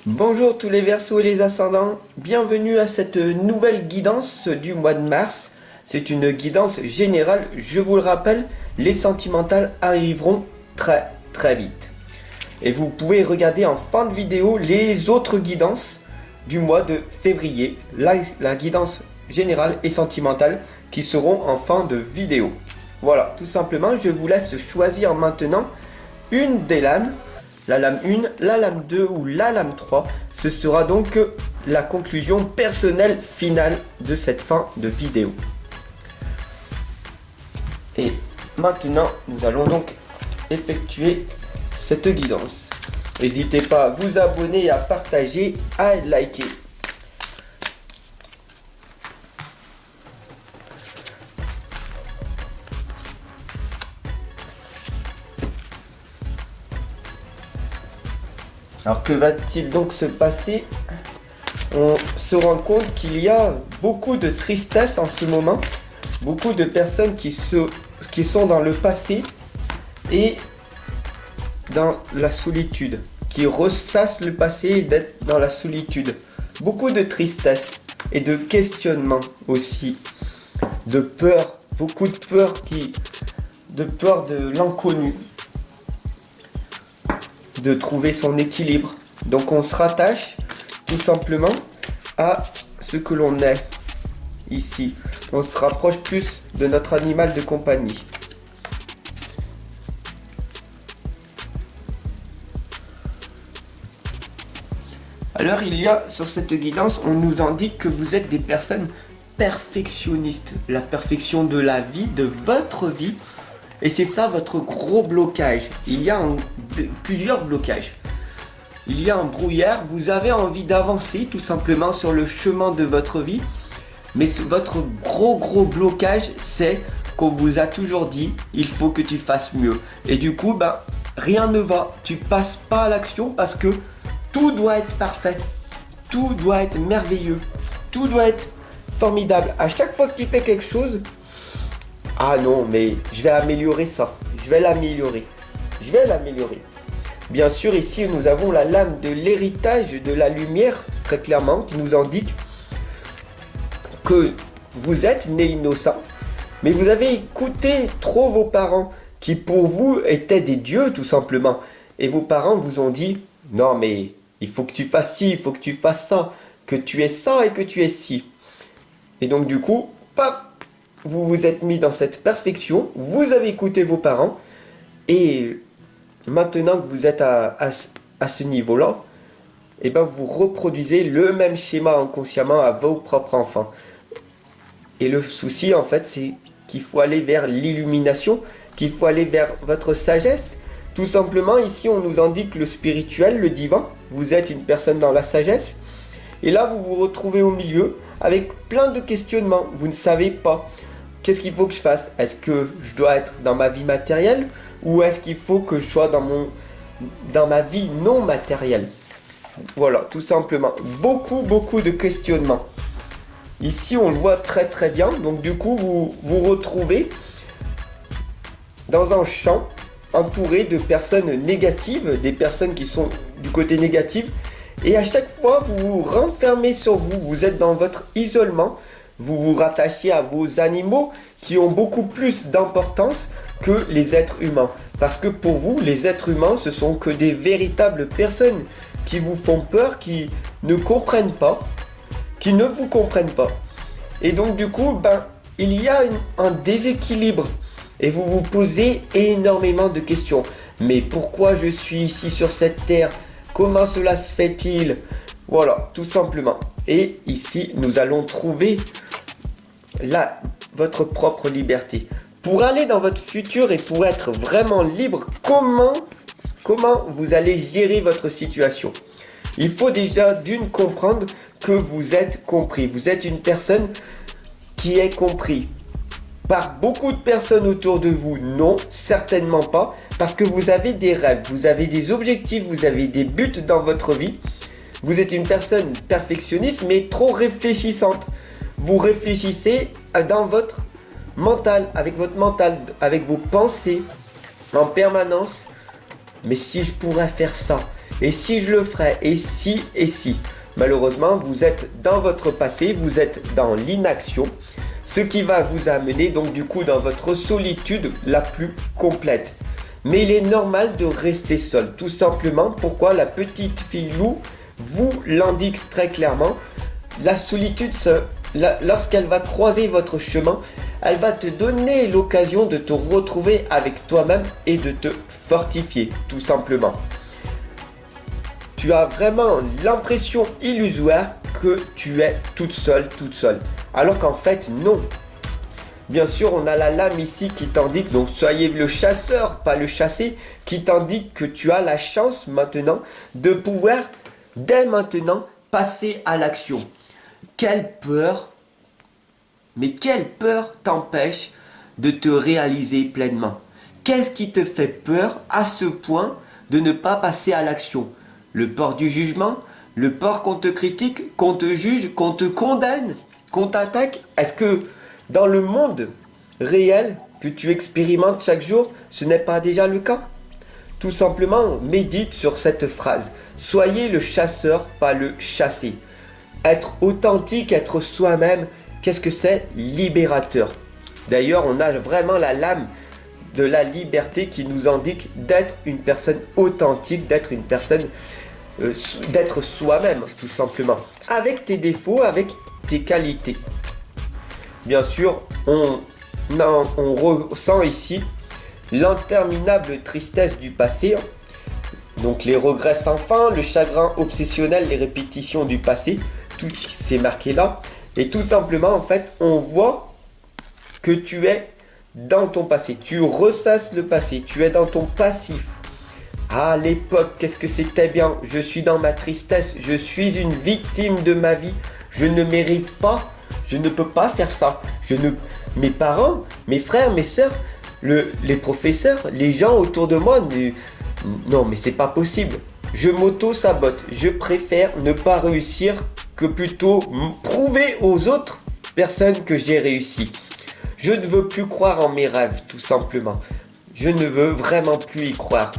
Bonjour tous les Verseaux et les ascendants, bienvenue à cette nouvelle guidance du mois de mars. C'est une guidance générale, je vous le rappelle, les sentimentales arriveront très vite. Et vous pouvez regarder en fin de vidéo les autres guidances du mois de février, la guidance générale et sentimentale qui seront en fin de vidéo. Voilà, tout simplement, je vous laisse choisir maintenant une des lames. La lame 1, la lame 2 ou la lame 3, ce sera donc la conclusion personnelle finale de cette fin de vidéo. Et maintenant, nous allons donc effectuer cette guidance. N'hésitez pas à vous abonner, à partager, à liker. Alors que va-t-il donc se passer? On se rend compte qu'il y a beaucoup de tristesse en ce moment, beaucoup de personnes qui sont dans le passé et dans la solitude, qui ressassent le passé et d'être dans la solitude. Beaucoup de tristesse et de questionnement aussi, de peur, beaucoup de peur de l'inconnu, de trouver son équilibre. Donc on se rattache tout simplement à ce que l'on est ici. On se rapproche plus de notre animal de compagnie. Alors il y a sur cette guidance, on nous indique que vous êtes des personnes perfectionnistes. La perfection de la vie, de votre vie. Et c'est ça votre gros blocage. Il y a plusieurs blocages. Il y a un brouillard, vous avez envie d'avancer tout simplement sur le chemin de votre vie. Mais votre gros blocage, c'est qu'on vous a toujours dit, il faut que tu fasses mieux. Et du coup, rien ne va. Tu passes pas à l'action parce que tout doit être parfait. Tout doit être merveilleux. Tout doit être formidable. À chaque fois que tu fais quelque chose, ah non, mais je vais améliorer ça. Je vais l'améliorer. Bien sûr, ici, nous avons la lame de l'héritage de la lumière, très clairement, qui nous indique que vous êtes né innocent, mais vous avez écouté trop vos parents, qui pour vous étaient des dieux, tout simplement. Et vos parents vous ont dit, non, mais il faut que tu fasses ci, il faut que tu fasses ça, que tu es ça et que tu es ci. Et donc, du coup, paf, vous vous êtes mis dans cette perfection, vous avez écouté vos parents, et maintenant que vous êtes à ce niveau-là, et vous reproduisez le même schéma inconsciemment à vos propres enfants. Et le souci, en fait, c'est qu'il faut aller vers l'illumination, qu'il faut aller vers votre sagesse. Tout simplement, ici, on nous indique le spirituel, le divin. Vous êtes une personne dans la sagesse. Et là, vous vous retrouvez au milieu avec plein de questionnements. Vous ne savez pas. Qu'est-ce qu'il faut que je fasse? Est-ce que je dois être dans ma vie matérielle ou est-ce qu'il faut que je sois dans ma vie non matérielle? Voilà, tout simplement. Beaucoup de questionnements. Ici, on le voit très bien. Donc du coup, vous vous retrouvez dans un champ entouré de personnes négatives, des personnes qui sont du côté négatif. Et à chaque fois, vous vous renfermez sur vous. Vous êtes dans votre isolement. Vous vous rattachez à vos animaux qui ont beaucoup plus d'importance que les êtres humains. Parce que pour vous, les êtres humains, ce sont que des véritables personnes qui vous font peur, qui ne comprennent pas, qui ne vous comprennent pas. Et donc du coup, il y a un déséquilibre. Et vous vous posez énormément de questions. Mais pourquoi je suis ici sur cette terre? Comment cela se fait-il? Voilà, tout simplement. Et ici, nous allons trouver votre propre liberté. Pour aller dans votre futur et pour être vraiment libre, comment vous allez gérer votre situation? Il faut déjà d'une comprendre que vous êtes compris. Vous êtes une personne qui est compris. Par beaucoup de personnes autour de vous, non, certainement pas. Parce que vous avez des rêves, vous avez des objectifs, vous avez des buts dans votre vie. Vous êtes une personne perfectionniste mais trop réfléchissante. Vous réfléchissez dans votre mental, avec vos pensées en permanence. Mais si je pourrais faire ça, Et si je le ferais, et si, et si. Malheureusement, vous êtes dans votre passé, vous êtes dans l'inaction, ce qui va vous amener donc du coup dans votre solitude la plus complète. Mais il est normal de rester seul, tout simplement. Pourquoi? La petite fille loup vous l'indique très clairement. La solitude, lorsqu'elle va croiser votre chemin, elle va te donner l'occasion de te retrouver avec toi-même et de te fortifier, tout simplement. Tu as vraiment l'impression illusoire que tu es toute seule, alors qu'en fait non. Bien sûr, on a la lame ici qui t'indique, donc soyez le chasseur, pas le chassé, qui t'indique que tu as la chance maintenant de pouvoir, dès maintenant, passer à l'action. Quelle peur, mais quelle peur t'empêche de te réaliser pleinement? Qu'est-ce qui te fait peur à ce point de ne pas passer à l'action? Le peur du jugement? Le peur qu'on te critique, qu'on te juge, qu'on te condamne, qu'on t'attaque? Est-ce que dans le monde réel que tu expérimentes chaque jour, ce n'est pas déjà le cas? Tout simplement, médite sur cette phrase. Soyez le chasseur, pas le chassé. Être authentique, être soi-même, qu'est-ce que c'est? Libérateur. D'ailleurs, on a vraiment la lame de la liberté qui nous indique d'être une personne authentique, d'être une personne, d'être soi-même, tout simplement. Avec tes défauts, avec tes qualités. Bien sûr, on ressent ici l'interminable tristesse du passé. Donc les regrets sans fin, le chagrin obsessionnel, les répétitions du passé, tout c'est marqué là. Et tout simplement, en fait, on voit que tu es dans ton passé. Tu ressasses le passé, tu es dans ton passif. À l'époque, qu'est-ce que c'était bien? Je suis dans ma tristesse, je suis une victime de ma vie. Je ne mérite pas, je ne peux pas faire ça. Mes parents, mes frères, mes soeurs, les professeurs, les gens autour de moi, non mais c'est pas possible. Je m'auto-sabote, je préfère ne pas réussir que plutôt prouver aux autres personnes que j'ai réussi. Je ne veux plus croire en mes rêves, tout simplement. Je ne veux vraiment plus y croire.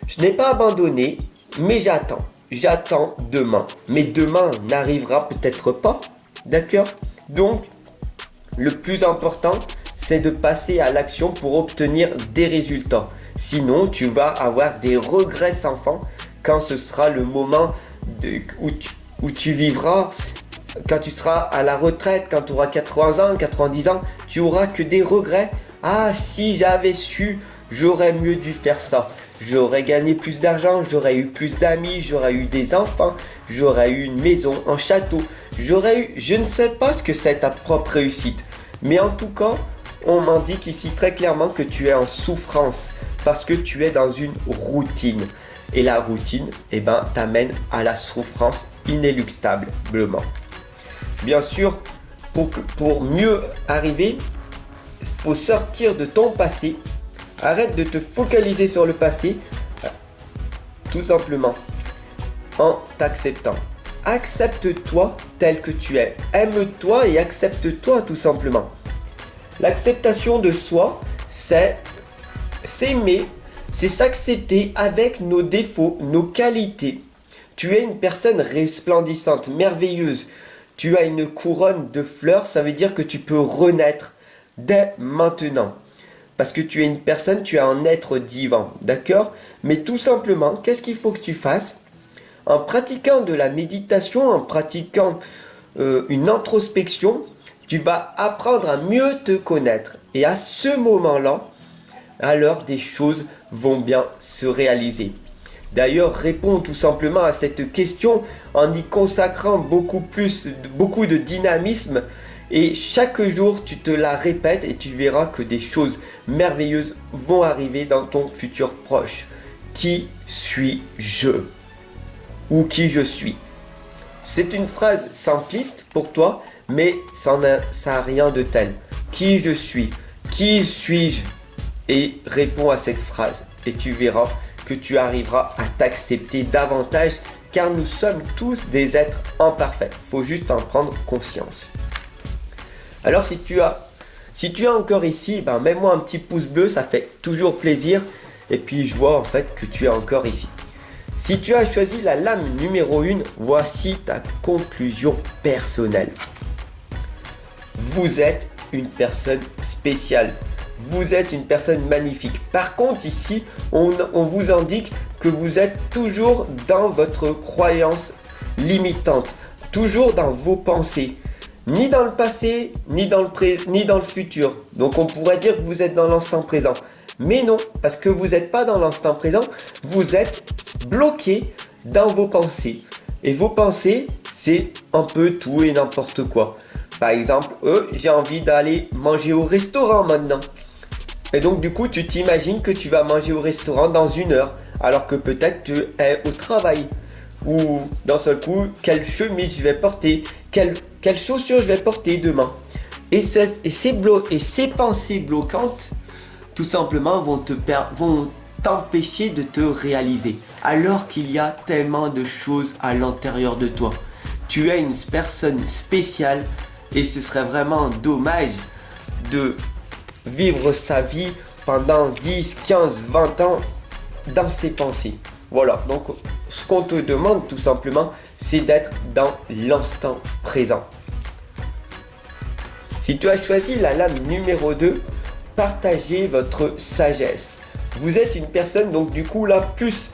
Je n'ai pas abandonné, mais j'attends. J'attends demain. Mais demain n'arrivera peut-être pas, d'accord? Donc, le plus important, c'est de passer à l'action pour obtenir des résultats. Sinon, tu vas avoir des regrets sans fin quand ce sera le moment où tu vivras, quand tu seras à la retraite, quand tu auras 80 ans, 90 ans, tu auras que des regrets. Ah, si j'avais su, j'aurais mieux dû faire ça. J'aurais gagné plus d'argent, j'aurais eu plus d'amis, j'aurais eu des enfants, j'aurais eu une maison, un château. Je ne sais pas ce que c'est ta propre réussite. Mais en tout cas, on m'indique ici très clairement que tu es en souffrance parce que tu es dans une routine. Et la routine, t'amène à la souffrance inéluctablement. Bien sûr, pour mieux arriver, il faut sortir de ton passé. Arrête de te focaliser sur le passé, tout simplement, en t'acceptant. Accepte-toi tel que tu es. Aime-toi et accepte-toi tout simplement. L'acceptation de soi, c'est s'aimer, c'est s'accepter avec nos défauts, nos qualités. Tu es une personne resplendissante, merveilleuse. Tu as une couronne de fleurs, ça veut dire que tu peux renaître dès maintenant. Parce que tu es une personne, tu es un être divin, d'accord? Mais tout simplement, qu'est-ce qu'il faut que tu fasses? En pratiquant de la méditation, en pratiquant une introspection, tu vas apprendre à mieux te connaître. Et à ce moment-là, alors des choses vont bien se réaliser. D'ailleurs, réponds tout simplement à cette question en y consacrant beaucoup de dynamisme. Et chaque jour, tu te la répètes et tu verras que des choses merveilleuses vont arriver dans ton futur proche. Qui suis-je? Ou qui je suis? C'est une phrase simpliste pour toi, mais ça n'a rien de tel. Qui je suis? Qui suis-je? Et réponds à cette phrase et tu verras que tu arriveras à t'accepter davantage car nous sommes tous des êtres imparfaits. Il faut juste en prendre conscience. Alors si tu es encore ici, mets-moi un petit pouce bleu, ça fait toujours plaisir. Et puis je vois en fait que tu es encore ici. Si tu as choisi la lame numéro 1, voici ta conclusion personnelle. Vous êtes une personne spéciale. Vous êtes une personne magnifique. Par contre, ici, on vous indique que vous êtes toujours dans votre croyance limitante. Toujours dans vos pensées. Ni dans le passé, ni dans le futur. Donc, on pourrait dire que vous êtes dans l'instant présent. Mais non, parce que vous n'êtes pas dans l'instant présent. Vous êtes bloqué dans vos pensées. Et vos pensées, c'est un peu tout et n'importe quoi. Par exemple, j'ai envie d'aller manger au restaurant maintenant. Et donc du coup, tu t'imagines que tu vas manger au restaurant dans 1 heure. Alors que peut-être tu es au travail. Ou d'un seul coup, quelle chemise je vais porter. Quelles chaussures je vais porter demain. Et ces pensées bloquantes, tout simplement, vont t'empêcher de te réaliser. Alors qu'il y a tellement de choses à l'intérieur de toi. Tu es une personne spéciale. Et ce serait vraiment dommage de vivre sa vie pendant 10, 15, 20 ans dans ses pensées. Voilà, donc ce qu'on te demande tout simplement, c'est d'être dans l'instant présent. Si tu as choisi la lame numéro 2, partagez votre sagesse. Vous êtes une personne, donc du coup là, plus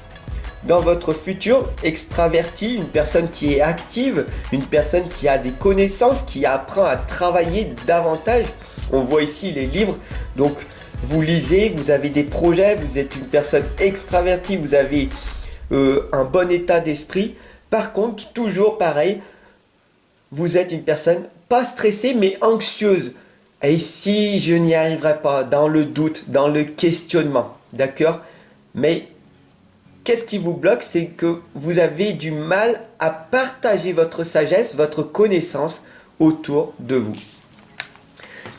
dans votre futur, extraverti, une personne qui est active, une personne qui a des connaissances, qui apprend à travailler davantage. On voit ici les livres, donc vous lisez, vous avez des projets, vous êtes une personne extravertie, vous avez un bon état d'esprit. Par contre, toujours pareil, vous êtes une personne pas stressée mais anxieuse. Et si je n'y arriverai pas, dans le doute, dans le questionnement, d'accord? Mais qu'est-ce qui vous bloque? C'est que vous avez du mal à partager votre sagesse, votre connaissance autour de vous.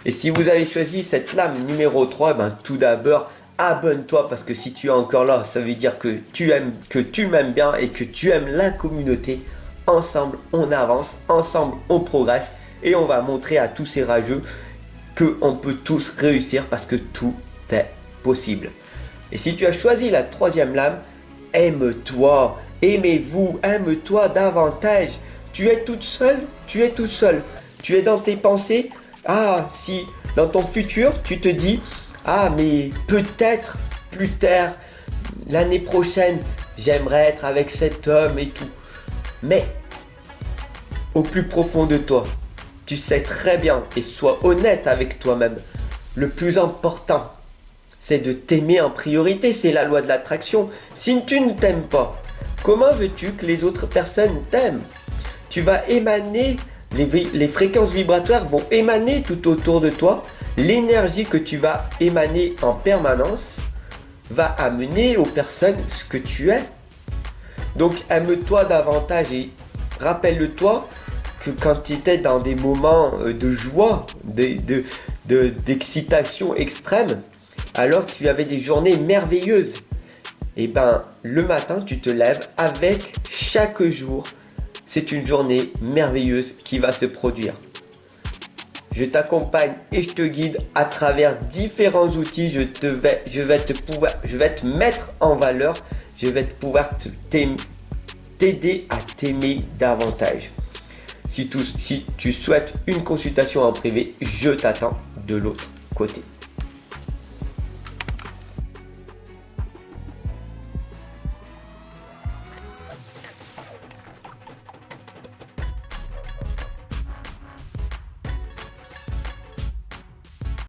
Et si vous avez choisi cette lame numéro 3, tout d'abord, abonne-toi parce que si tu es encore là, ça veut dire que tu m'aimes bien et que tu aimes la communauté. Ensemble, on avance, ensemble, on progresse et on va montrer à tous ces rageux qu'on peut tous réussir parce que tout est possible. Et si tu as choisi la 3e lame, aime-toi, aimez-vous, aime-toi davantage. Tu es toute seule, tu es tout seul. Tu es dans tes pensées. Ah, si dans ton futur, tu te dis, ah, mais peut-être plus tard, l'année prochaine, j'aimerais être avec cet homme et tout. Mais au plus profond de toi, tu sais très bien et sois honnête avec toi-même. Le plus important, c'est de t'aimer en priorité, c'est la loi de l'attraction. Si tu ne t'aimes pas, comment veux-tu que les autres personnes t'aiment? Tu vas émaner, les fréquences vibratoires vont émaner tout autour de toi. L'énergie que tu vas émaner en permanence va amener aux personnes ce que tu es. Donc aime-toi davantage et rappelle-toi que quand tu étais dans des moments de joie, d'excitation extrême, alors tu avais des journées merveilleuses. Et le matin, tu te lèves avec chaque jour. C'est une journée merveilleuse qui va se produire. Je t'accompagne et je te guide à travers différents outils. Je vais te mettre en valeur. Je vais pouvoir t'aider à t'aimer davantage. Si tu souhaites une consultation en privé, je t'attends de l'autre côté.